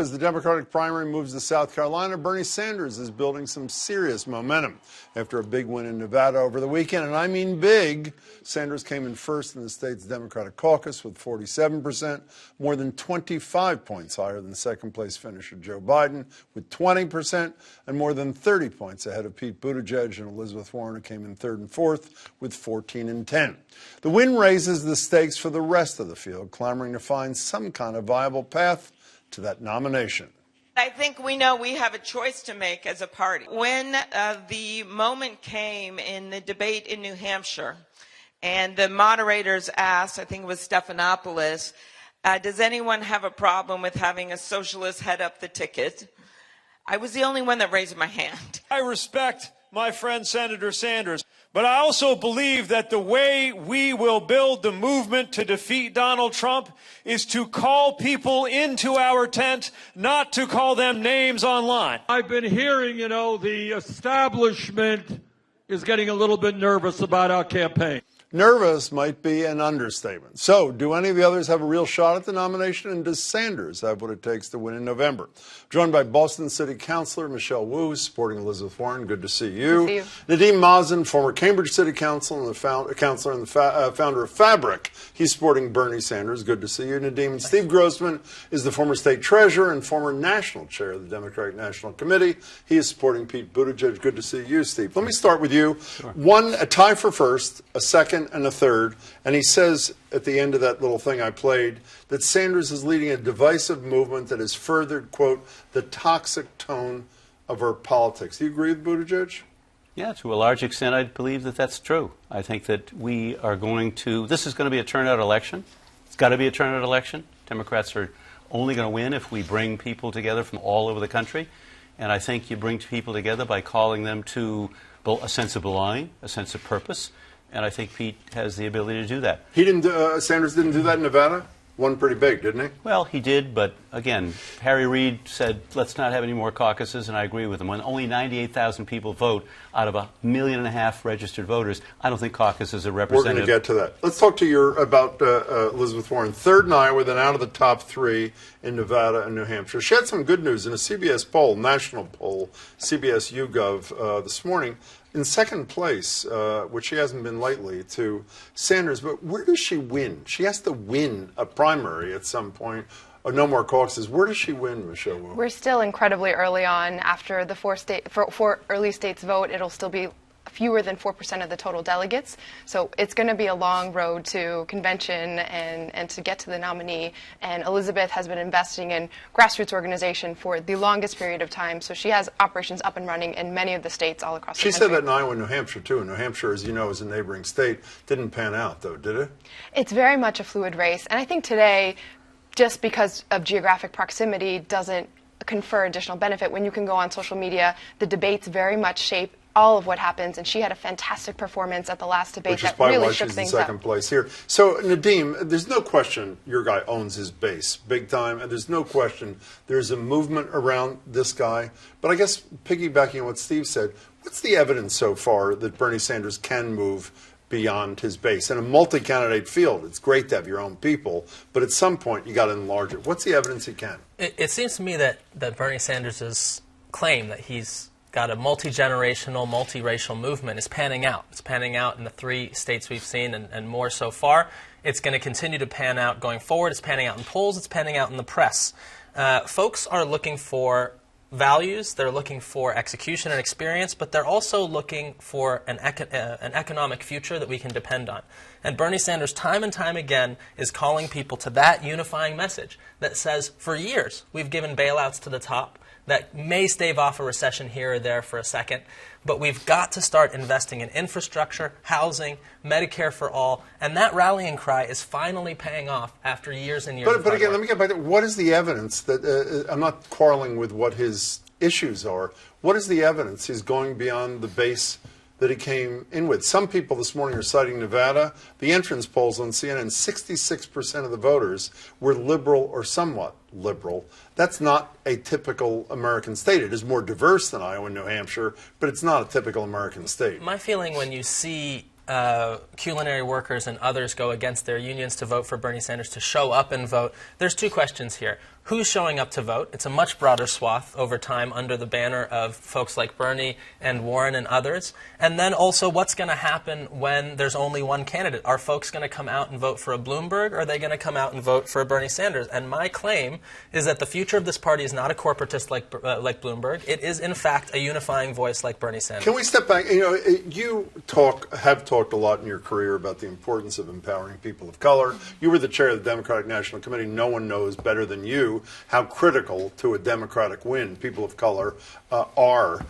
As the Democratic primary moves to South Carolina, Bernie Sanders is building some serious momentum. After a big win in Nevada over the weekend, and I mean big, Sanders came in first in the state's Democratic caucus with 47%, more than 25 points higher than second-place finisher Joe Biden with 20%, and more than 30 points ahead of Pete Buttigieg and Elizabeth Warren, who came in third and fourth with 14 and 10. The win raises the stakes for the rest of the field, clamoring to find some kind of viable path to that nomination. I think we know we have a choice to make as a party. When the moment came in the debate in New Hampshire, and the moderators asked, I think it was Stephanopoulos, does anyone have a problem with having a socialist head up the ticket? I was the only one that raised my hand. I respect my friend Senator Sanders, but I also believe that the way we will build the movement to defeat Donald Trump is to call people into our tent, not to call them names online. I've been hearing, the establishment is getting a little bit nervous about our campaign. Nervous might be an understatement. So, do any of the others have a real shot at the nomination, and does Sanders have what it takes to win in November? Joined by Boston City Councilor Michelle Wu, supporting Elizabeth Warren. Good to see you. Good to see you. Nadeem Mazen, former Cambridge City Councilor and the founder of Fabric. He's supporting Bernie Sanders. Good to see you, Nadeem. And Steve Grossman is the former state treasurer and former national chair of the Democratic National Committee. He is supporting Pete Buttigieg. Good to see you, Steve. Let me start with you. Sure. A tie for first, a second, and a third, and he says at the end of that little thing I played that Sanders is leading a divisive movement that has furthered, quote, the toxic tone of our politics. Do you agree with Buttigieg? Yeah, to a large extent, I believe that that's true. I think that we are this is going to be a turnout election. It's got to be a turnout election. Democrats are only going to win if we bring people together from all over the country, and I think you bring people together by calling them to a sense of belonging, a sense of purpose. And I think Pete has the ability to do that. Sanders didn't do that in Nevada? Won pretty big, didn't he? Well, he did, but again, Harry Reid said, let's not have any more caucuses, and I agree with him. When only 98,000 people vote out of 1.5 million registered voters, I don't think caucuses are representative. We're going to get to that. Let's talk to you about Elizabeth Warren. Third in Iowa, then out of the top three in Nevada and New Hampshire. She had some good news in a CBS poll, national poll, CBS YouGov this morning. In second place, which she hasn't been lately, to Sanders. But where does she win? She has to win a primary at some point. No more caucuses. Where does she win, Michelle? We're still incredibly early on. After the four early states vote, it'll still be fewer than 4% of the total delegates. So it's going to be a long road to convention and to get to the nominee. And Elizabeth has been investing in grassroots organization for the longest period of time. So she has operations up and running in many of the states all across the country. She said that in Iowa and New Hampshire, too. And New Hampshire, as you know, is a neighboring state. Didn't pan out, though, did it? It's very much a fluid race. And I think today, just because of geographic proximity, doesn't confer additional benefit. When you can go on social media, the debates very much shape all of what happens, and she had a fantastic performance at the last debate that really shook things up. Which is probably why she's in second place here. So, Nadeem, there's no question your guy owns his base big time, and there's no question there's a movement around this guy. But I guess piggybacking on what Steve said, what's the evidence so far that Bernie Sanders can move beyond his base? In a multi-candidate field, it's great to have your own people, but at some point you got to enlarge it. What's the evidence he can? It seems to me that Bernie Sanders' claim that he's got a multi-generational, multiracial movement is panning out. It's panning out in the 3 states we've seen and more so far. It's going to continue to pan out going forward. It's panning out in polls. It's panning out in the press. Folks are looking for values. They're looking for execution and experience, but they're also looking for an economic future that we can depend on. And Bernie Sanders, time and time again, is calling people to that unifying message that says, for years, we've given bailouts to the top that may stave off a recession here or there for a second, but we've got to start investing in infrastructure, housing, Medicare for all, and that rallying cry is finally paying off after years and years. But again, let me get back to what is the evidence that I'm not quarreling with what his issues are. What is the evidence he's going beyond the base that he came in with? Some people this morning are citing Nevada. The entrance polls on CNN, 66% of the voters were liberal or somewhat liberal. That's not a typical American state. It is more diverse than Iowa and New Hampshire, but it's not a typical American state. My feeling when you see culinary workers and others go against their unions to vote for Bernie Sanders, to show up and vote, there's 2 questions here. who's showing up to vote. It's a much broader swath over time under the banner of folks like Bernie and Warren and others. And then also what's going to happen when there's only one candidate. Are folks going to come out and vote for a Bloomberg, or are they going to come out and vote for a Bernie Sanders? And my claim is that the future of this party is not a corporatist like Bloomberg. It is, in fact, a unifying voice like Bernie Sanders. Can we step back? You have talked a lot in your career about the importance of empowering people of color. You were the chair of the Democratic National Committee. No one knows better than you how critical to a Democratic win people of color are.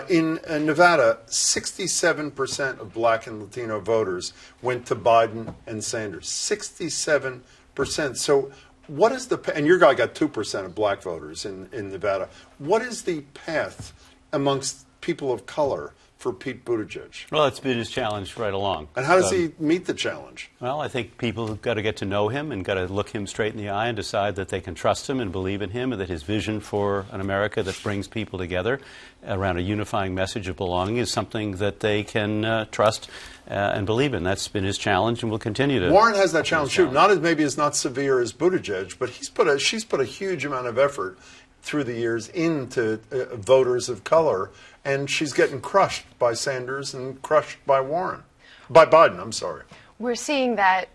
In Nevada, 67% of black and Latino voters went to Biden and Sanders. 67%. So what is and your guy got 2% of black voters in Nevada. What is the path amongst people of color for Pete Buttigieg? Well, it's been his challenge right along. And how does he meet the challenge? Well, I think people have got to get to know him and got to look him straight in the eye and decide that they can trust him and believe in him, and that his vision for an America that brings people together around a unifying message of belonging is something that they can trust and believe in. That's been his challenge, and will continue to. Warren has that challenge too. Not as maybe as not severe as Buttigieg, but she's put a huge amount of effort through the years into voters of color, and she's getting crushed by Sanders and crushed by Biden, I'm sorry. We're seeing that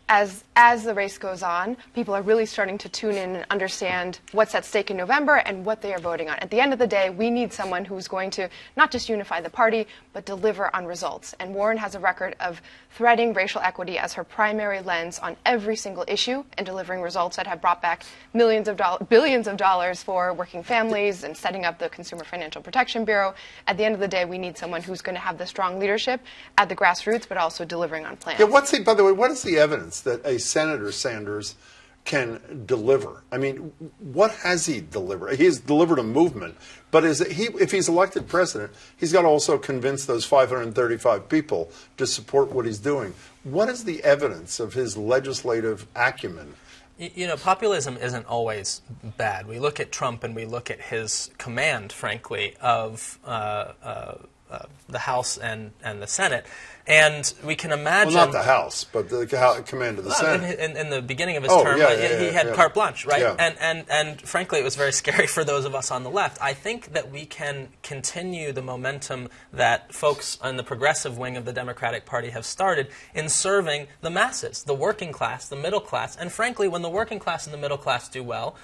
as the race goes on, people are really starting to tune in and understand what's at stake in November and what they are voting on. At the end of the day, we need someone who's going to not just unify the party, but deliver on results. And Warren has a record of threading racial equity as her primary lens on every single issue and delivering results that have brought back billions of dollars for working families and setting up the Consumer Financial Protection Bureau. At the end of the day, we need someone who's going to have the strong leadership at the grassroots, but also delivering on plans. Yeah, by the way, what is the evidence that a Senator Sanders can deliver? I mean, what has he delivered? He has delivered a movement, but if he's elected president, he's got to also convince those 535 people to support what he's doing. What is the evidence of his legislative acumen? You know, populism isn't always bad. We look at Trump and we look at his command, frankly, of the House and the Senate. And we can imagine... Well, not the House, but the command of the Senate. In the beginning of his term, he had carte blanche, right? Yeah. And frankly, it was very scary for those of us on the left. I think that we can continue the momentum that folks on the progressive wing of the Democratic Party have started in serving the masses, the working class, the middle class. And frankly, when the working class and the middle class do well,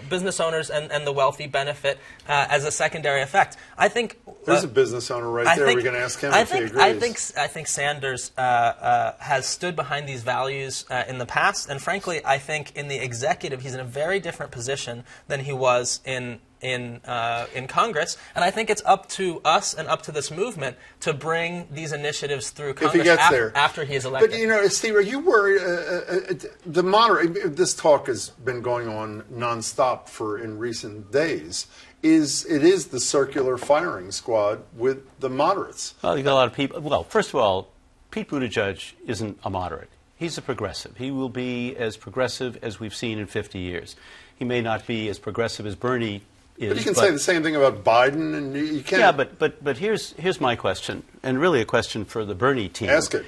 business owners and the wealthy benefit as a secondary effect. I think... There's a business owner right there. We're going to ask him if he agrees. I think Sanders has stood behind these values in the past, and frankly, I think in the executive, he's in a very different position than he was in Congress, and I think it's up to us and up to this movement to bring these initiatives through Congress if he gets there. After he is elected. But, you know, Steve, are you worried? This talk has been going on nonstop in recent days. It is the circular firing squad with the moderates. Well, you got a lot of people. Well, first of all, Pete Buttigieg isn't a moderate. He's a progressive. He will be as progressive as we've seen in 50 years. He may not be as progressive as Bernie is. But you can say the same thing about Biden, and you can't. Yeah, but here's my question, and really a question for the Bernie team. Ask it.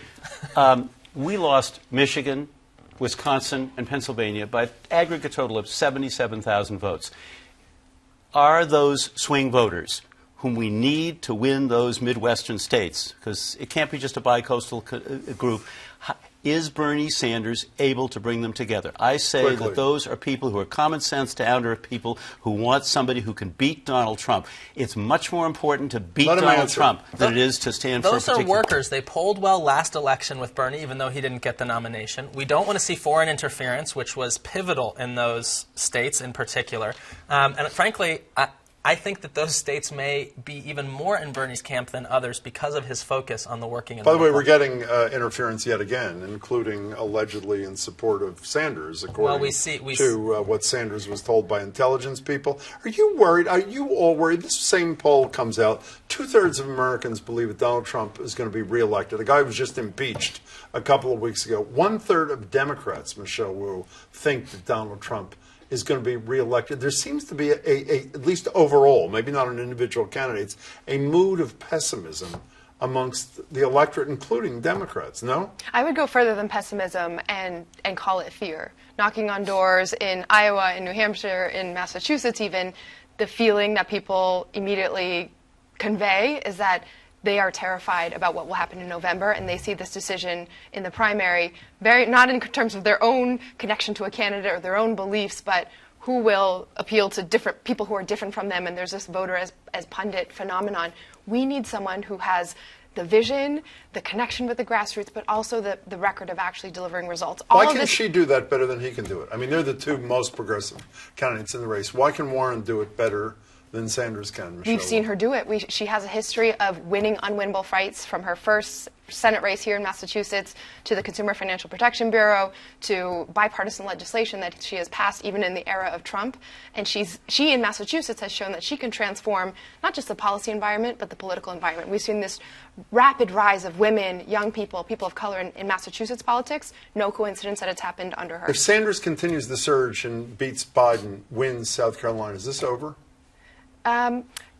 We lost Michigan, Wisconsin, and Pennsylvania by an aggregate total of 77,000 votes. Are those swing voters whom we need to win those Midwestern states, because it can't be just a bi-coastal group, is Bernie Sanders able to bring them together? I say that those are people who are common sense, down-to-earth people who want somebody who can beat Donald Trump. It's much more important to beat Donald Trump than it is to stand for a particular... Those are workers. They polled well last election with Bernie, even though he didn't get the nomination. We don't want to see foreign interference, which was pivotal in those states in particular. And frankly, I think that those states may be even more in Bernie's camp than others because of his focus on the working and By the way, we're getting interference yet again, including allegedly in support of Sanders, according to what Sanders was told by intelligence people. Are you worried? Are you all worried? This same poll comes out. 2/3 of Americans believe that Donald Trump is going to be reelected. A guy who was just impeached a couple of weeks ago. 1/3 of Democrats, Michelle Wu, think that Donald Trump is going to be reelected. There seems to be, at least overall, maybe not on individual candidates, a mood of pessimism amongst the electorate, including Democrats, no? I would go further than pessimism and call it fear. Knocking on doors in Iowa, in New Hampshire, in Massachusetts even, the feeling that people immediately convey is that they are terrified about what will happen in November, and they see this decision in the primary, not in terms of their own connection to a candidate or their own beliefs, but who will appeal to different people who are different from them, and there's this voter as pundit phenomenon. We need someone who has the vision, the connection with the grassroots, but also the record of actually delivering results. Why can she do that better than he can do it? I mean, they're the two most progressive candidates in the race. Why can Warren do it better than Sanders can, Michelle? We've seen her do it. She has a history of winning unwinnable fights, from her first Senate race here in Massachusetts to the Consumer Financial Protection Bureau to bipartisan legislation that she has passed even in the era of Trump. And she in Massachusetts has shown that she can transform not just the policy environment, but the political environment. We've seen this rapid rise of women, young people, people of color in Massachusetts politics. No coincidence that it's happened under her. If Sanders continues the surge and beats Biden, wins South Carolina, is this over?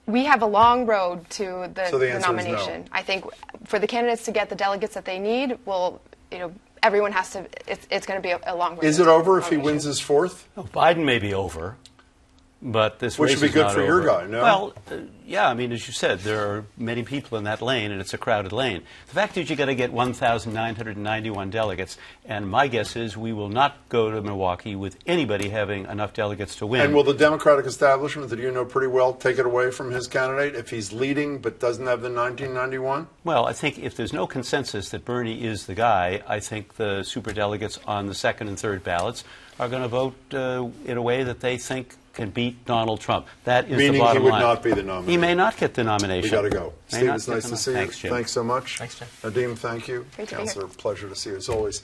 We have a long road to the answer nomination. is no. I think for the candidates to get the delegates that they need, everyone has to. It's going to be a long road. Is it over if he wins his fourth? No, Biden may be over, but this Which race would be is good not for your over. guy, no? Well, yeah, I mean, as you said, there are many people in that lane, and it's a crowded lane. The fact is, you've got to get 1,991 delegates, and my guess is we will not go to Milwaukee with anybody having enough delegates to win. And will the Democratic establishment, that you know pretty well, take it away from his candidate if he's leading but doesn't have the 1991? Well, I think if there's no consensus that Bernie is the guy, I think the superdelegates on the second and third ballots are going to vote in a way that they think can beat Donald Trump. That is Meaning the bottom he would line. not be the nominee. He may not get the nomination. We got to go. May Steve, not it's get nice the to see you. Thanks, Jim. Thanks so much. Thanks, Jim. Nadeem, thank you. Great to be here. Counselor, pleasure to see you as always.